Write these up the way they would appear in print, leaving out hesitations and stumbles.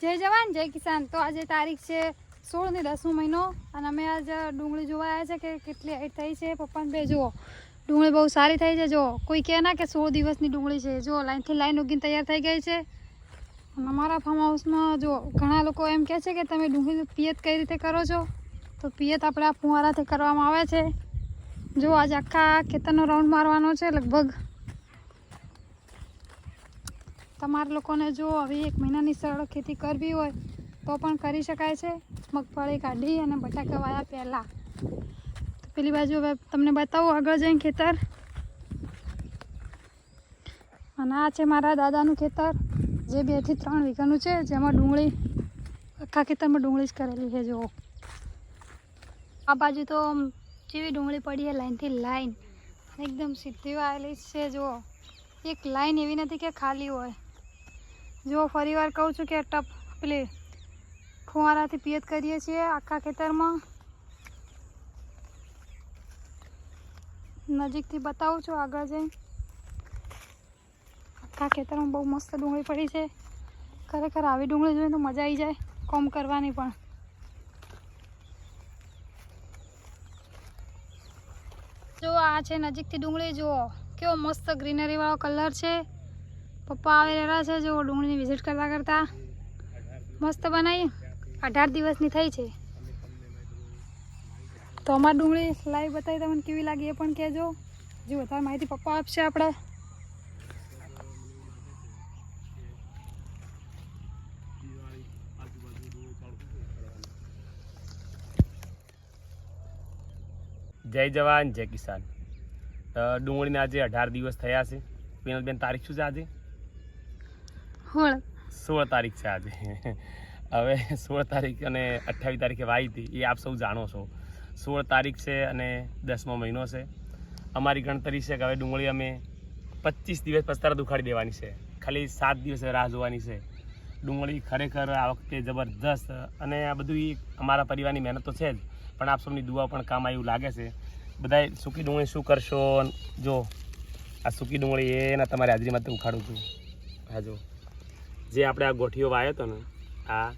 જય જવાન જય કિસાન। તો આજે તારીખ છે 16 ને 10મો મહિનો અને અમે આજ ડુંગળી જોવા આવ્યા છે કે કેટલી હાઈટ થઈ છે। પપ્પાને બે જુઓ ડુંગળી બહુ સારી થઈ છે। જો કોઈ કહે ના કે 16 દિવસની ડુંગળી છે। જો લાઈનથી લાઈન ઉગીને તૈયાર થઈ ગઈ છે। અને અમારા ફાર્મ હાઉસમાં જો ઘણા લોકો એમ કહે છે કે તમે ડુંગળીનું પિયત કઈ રીતે કરો છો, તો પિયત આપણે આ ફુવારાથી કરવામાં આવે છે। જો આજે આખા ખેતરનો રાઉન્ડ મારવાનો છે લગભગ। તમારા લોકોને જો હવે 1 મહિનાની સરળ ખેતી કરવી હોય તો પણ કરી શકાય છે। મગફળી કાઢી અને બટાકા વાયા પહેલાં તો પેલી બાજુ હવે તમને બતાવું આગળ જઈને ખેતર। અને આ છે મારા દાદાનું ખેતર જે 2 થી 3 વીઘાનું છે, જેમાં ડુંગળી આખા ખેતરમાં ડુંગળી જ કરેલી છે। જુઓ આ બાજુ તો જેવી ડુંગળી પડી છે લાઈનથી લાઈન એકદમ સીધી આવેલી છે। જુઓ એક લાઈન એવી નથી કે ખાલી હોય। જો ફરી વાર કહું છું કે ટપ પેલી ફુવારાથી પિયત કરીએ છીએ આખા ખેતરમાં। નજીકથી બતાવું છું આગળ જઈને। આખા ખેતરમાં બહુ મસ્ત ડુંગળી પડી છે। ખરેખર આવી ડુંગળી જોઈએ તો મજા આવી જાય કોમ કરવાની પણ। જો આ છે નજીકથી ડુંગળી, જુઓ કેવો મસ્ત ગ્રીનરી વાળો કલર છે। પપ્પા આવી રહ્યા છે જો ડુંગળીની વિઝિટ કરતા કરતા। મસ્ત બનાવી 18 દિવસની થઈ છે। તો અમારી ડુંગળી લાઈવ બતાવી તમને કેવી લાગી એ પણ કહેજો। જો વધારે માહિતી પપ્પા આપશે આપણે। જય જવાન જય કિસાન। ડુંગળીને આજે 18 દિવસ થયા છે। પેનલબેન તારીખ શું છે આજે? 16 તારીખ છે આજે। હવે 16 તારીખ અને 28 તારીખે વાવી હતી એ આપ સૌ જાણો છો। 16 તારીખ છે અને 10મો મહિનો છે। અમારી ગણતરી છે કે હવે ડુંગળી અમે 25 દિવસ પછી તરત ઉખાડી દેવાની છે। ખાલી 7 દિવસે રાહ જોવાની છે। ડુંગળી ખરેખર આ વખતે જબરદસ્ત અને આ બધું અમારા પરિવારની મહેનત તો છે જ, પણ આપ સૌની દુઆ પણ કામ આવ્યું લાગે છે। બધાએ સૂકી ડુંગળી શું કરશો? જો આ સૂકી ડુંગળી એના તમારી હાજરીમાં તો ઉખાડું છું। હા જો જે આપણે આ ગોઠીઓ વાવ્યો હતો ને આ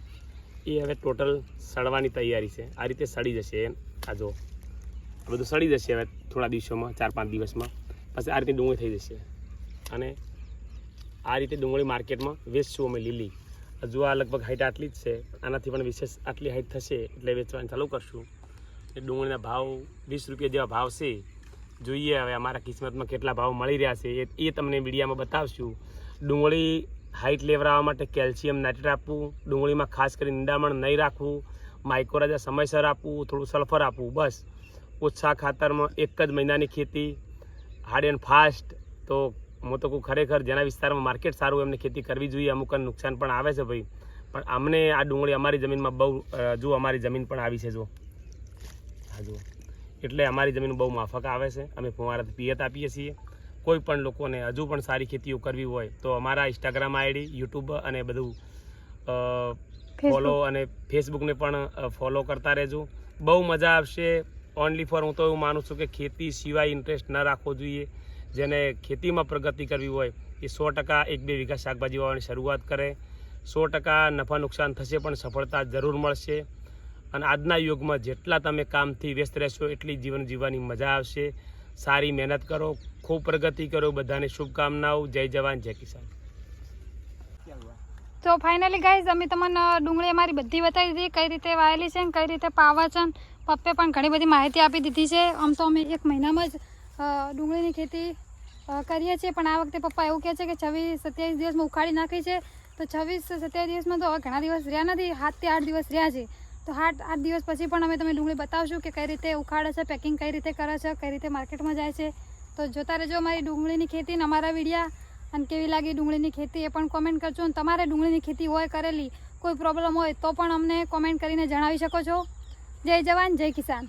એ હવે ટોટલ સડવાની તૈયારી છે। આ રીતે સડી જશે। આ જો આ બધું સડી જશે હવે થોડા દિવસોમાં, 4-5 દિવસમાં પછી આ રીતે ડુંગળી થઈ જશે। અને આ રીતે ડુંગળી માર્કેટમાં વેચશું અમે લીલી। હજુ આ લગભગ હાઈટ આટલી જ છે, આનાથી પણ વિશેષ આટલી હાઈટ થશે એટલે વેચવાનું ચાલુ કરશું। એ ડુંગળીના ભાવ 20 રૂપિયા જેવા ભાવ છે। જોઈએ હવે અમારા કિસ્મતમાં કેટલા ભાવ મળી રહ્યા છે એ તમને વિડીયામાં બતાવશું। ડુંગળી હાઈટ લેવડાવવા માટે કેલ્શિયમ નાઇટ્રેટ આપવું, ડુંગળીમાં ખાસ કરીને નિંદામણ નહીં રાખવું, માઇક્રોરાજા સમયસર આપવું, થોડું સલ્ફર આપવું, બસ। ઓછા ખાતરમાં 1 જ મહિનાની ખેતી, હાર્ડ એન્ડ ફાસ્ટ। તો હું તો કહું ખરેખર જેના વિસ્તારમાં માર્કેટ સારું એમને ખેતી કરવી જોઈએ। અમુક નુકસાન પણ આવે છે ભાઈ, પણ અમને આ ડુંગળી અમારી જમીનમાં બહુ જો અમારી જમીન પણ આવી છે। જો હા જો એટલે અમારી જમીન બહુ માફક આવે છે। અમે ફુવારાથી પિયત આપીએ છીએ। કોઈ પણ લોકોને હજુ પણ સારી ખેતીઓ કરવી હોય તો અમારા ઇન્સ્ટાગ્રામ આઈડી, યુટ્યુબ અને બધું ફોલો અને ફેસબુકને પણ ફોલો કરતા રહેજો। બહુ મજા આવશે। ઓનલી ફોર હું તો એવું માનું છું કે ખેતી સિવાય ઇન્ટરેસ્ટ ન રાખવો જોઈએ। જેને ખેતીમાં પ્રગતિ કરવી હોય એ 100% 1-2 વીઘા શાકભાજી વાવવાની શરૂઆત કરે। 100% નફા નુકસાન થશે પણ સફળતા જરૂર મળશે। અને આજના યુગમાં જેટલા તમે કામથી વ્યસ્ત રહેશો એટલી જીવન જીવવાની મજા આવશે। સારી મહેનત કરો, ખૂબ પ્રગતિ કરો। બધાને શુભકામનાઓ। જય જવાન જય કિસાન। તો ફાઇનલી ગાઈઝ અમે તમને ડુંગળી અમારી બધી બતાવી દીધી કઈ રીતે વાયેલી છે ને કઈ રીતે પાવા છે। પપ્પે પણ ઘણી બધી માહિતી આપી દીધી છે। આમ તો અમે 1 મહિનામાં જ ડુંગળીની ખેતી કરીએ છીએ, પણ આ વખતે પપ્પા એવું કહે છે કે 26-27 દિવસમાં ઉખાડી નાખી છે। તો 26-27 દિવસમાં તો હવે ઘણા દિવસ રહ્યા નથી, 7 થી 8 દિવસ રહ્યા છે। તો 8 દિવસ પછી પણ અમે તમને ડુંગળી બતાવશું કે કઈ રીતે ઉખાડે છે, પેકિંગ કઈ રીતે કરે છે, કઈ રીતે માર્કેટમાં જાય છે। તો જોતા રહેજો અમારી ડુંગળીની ખેતી ને અમારા વિડીયા। અને કેવી લાગી ડુંગળીની ખેતી એ પણ કોમેન્ટ કરજો। અને તમારે ડુંગળીની ખેતી હોય કરેલી, કોઈ પ્રોબ્લેમ હોય તો પણ અમને કોમેન્ટ કરીને જણાવી શકો છો। જય જવાન જય કિસાન।